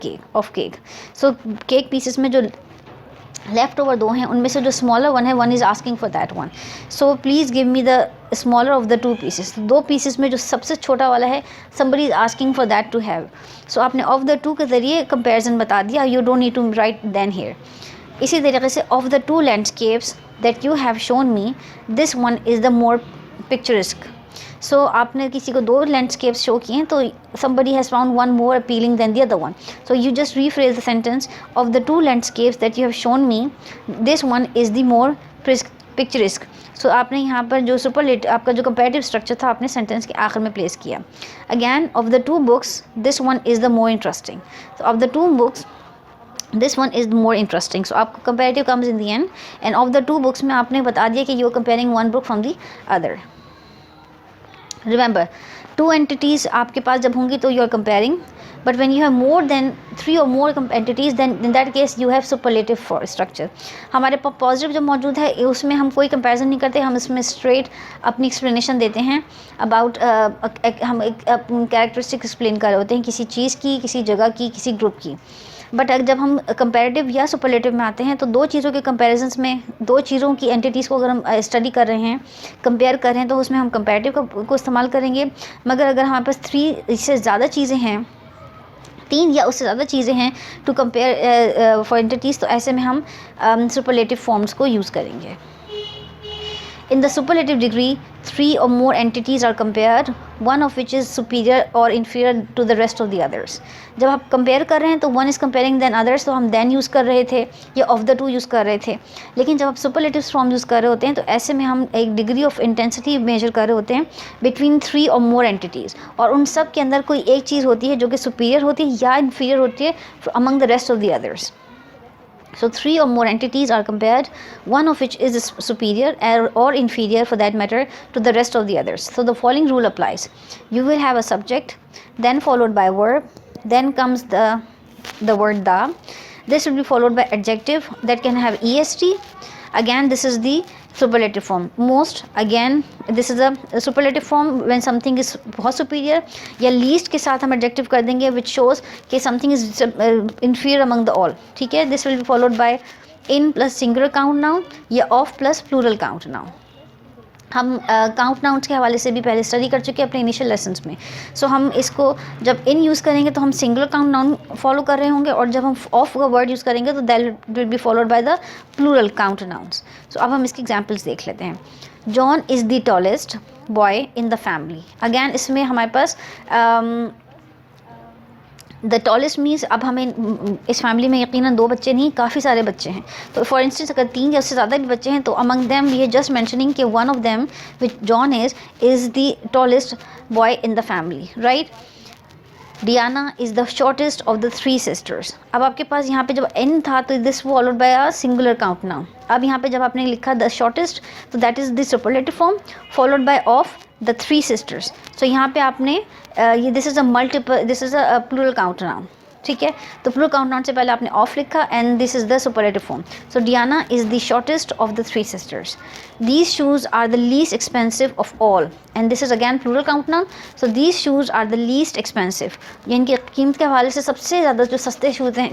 Cake of cake. So cake pieces में जो left over 2 हैं उनमें से जो स्मॉलर वन है, one is asking for that one, so please give me the smaller of the 2 pieces. 2 pieces में जो सबसे छोटा वाला है, somebody is asking for that to have. So आपने ऑफ द 2 के ज़रिए कंपेरिजन बता दिया, you don't need to write then here. इसी तरीके से of the 2 landscapes that you have shown me, this one is the more picturesque. So आपने किसी को 2 लैंडस्केप्स शो किए हैं तो somebody has found one more appealing than the other one, so you just rephrase the sentence, of the 2 landscapes that you have shown me, this one is the more picturesque। सो आपने यहाँ पर जो superlative आपका जो comparative structure था आपने sentence के आखिर में प्लेस किया। Again of the 2 books this one is the more interesting, so of the 2 books this one is more interesting। so आपका comparative comes in the end, and of the 2 books में आपने बता दिया कि you are comparing one book from the other। Remember, 2 entities आपके पास जब होंगी तो you are comparing, but when you have more than 3 or more entities then in that case you have superlative structure। हमारे पास पॉजिटिव जो मौजूद है उसमें हम कोई कंपैरिजन नहीं करते, हम इसमें स्ट्रेट अपनी एक्सप्लेनेशन देते हैं अबाउट हम एक कैरेक्टरिस्टिक एक्सप्लेन कर रहे होते हैं किसी चीज़ की, किसी जगह की, किसी ग्रुप की। बट जब हम कंपैरेटिव या सुपरलेटिव में आते हैं तो 2 चीज़ों के कंपैरिजन्स में 2 चीज़ों की एंटिटीज़ को अगर हम स्टडी कर रहे हैं, कंपेयर कर रहे हैं, तो उसमें हम कंपैरेटिव को इस्तेमाल करेंगे। मगर अगर हमारे पास 3 से ज़्यादा चीज़ें हैं, 3 या उससे ज़्यादा चीज़ें हैं टू कंपेयर फॉर एंटिटीज़, तो ऐसे में हम सुपरलेटिव फॉर्म्स को यूज़ करेंगे। In the superlative degree, 3 or more entities are compared, one of which is superior or inferior to the rest of the others। जब आप कंपेयर कर रहे हैं तो one is comparing than others, तो हम then यूज़ कर रहे थे या of the 2 यूज़ कर रहे थे। लेकिन जब आप superlative form यूज़ कर रहे होते हैं तो ऐसे में हम एक डिग्री ऑफ इंटेंसिटी मेजर कर रहे होते हैं between 3 or more entities, और उन सब के अंदर कोई एक चीज़ होती है जो कि superior होती है या inferior होती है among the rest of the others। So 3 or more entities are compared, one of which is superior or inferior for that matter to the rest of the others। So the following rule applies: you will have a subject, then followed by verb, then comes the word the. This will be followed by adjective that can have est. Again, this is the superlative form। most, again this is a superlative form when something is बहुत superior, या least के साथ हम adjective कर देंगे which shows कि something is inferior among the all। ठीक है, this will be followed by in plus singular count noun या of plus plural count noun। हम काउंट नाउन्स के हवाले से भी पहले स्टडी कर चुके हैं अपने इनिशियल लेसन्स में। सो हम इसको जब इन यूज़ करेंगे तो हम सिंगुलर काउंट नाउन फॉलो कर रहे होंगे, और जब हम ऑफ का वर्ड यूज़ करेंगे तो that will be followed by the plural count nouns. So अब हम इसकी एग्जांपल्स देख लेते हैं। John is the tallest boy in the family. Again इसमें हमारे पास द टॉलेस्ट मीन्स अब हमें इस फैमिली में यकीनन 2 बच्चे नहीं, काफ़ी सारे बच्चे हैं। तो फॉर इंस्टेंस अगर 3 या उससे ज़्यादा भी बच्चे हैं तो among them we are just mentioning कि one of them which John is the tallest boy in the family, right. Diana is the shortest of the 3 sisters. अब आपके पास यहाँ पे जब एन था तो this followed by a singular count noun. अब यहाँ पे जब आपने लिखा द शॉर्टेस्ट तो that is the superlative form followed by of the 3 sisters. So यहाँ पे आपने ये this is a plural count noun. ठीक है, तो प्लूरल काउंट नाउन से पहले आपने ऑफ लिखा and this is the superlative form. So Diana is the shortest of the 3 sisters. These shoes are the least expensive of all, and this is again plural count noun. So these shoes are the least expensive, यानी कि कीमत के हवाले से सबसे ज़्यादा जो सस्ते शूज़ हैं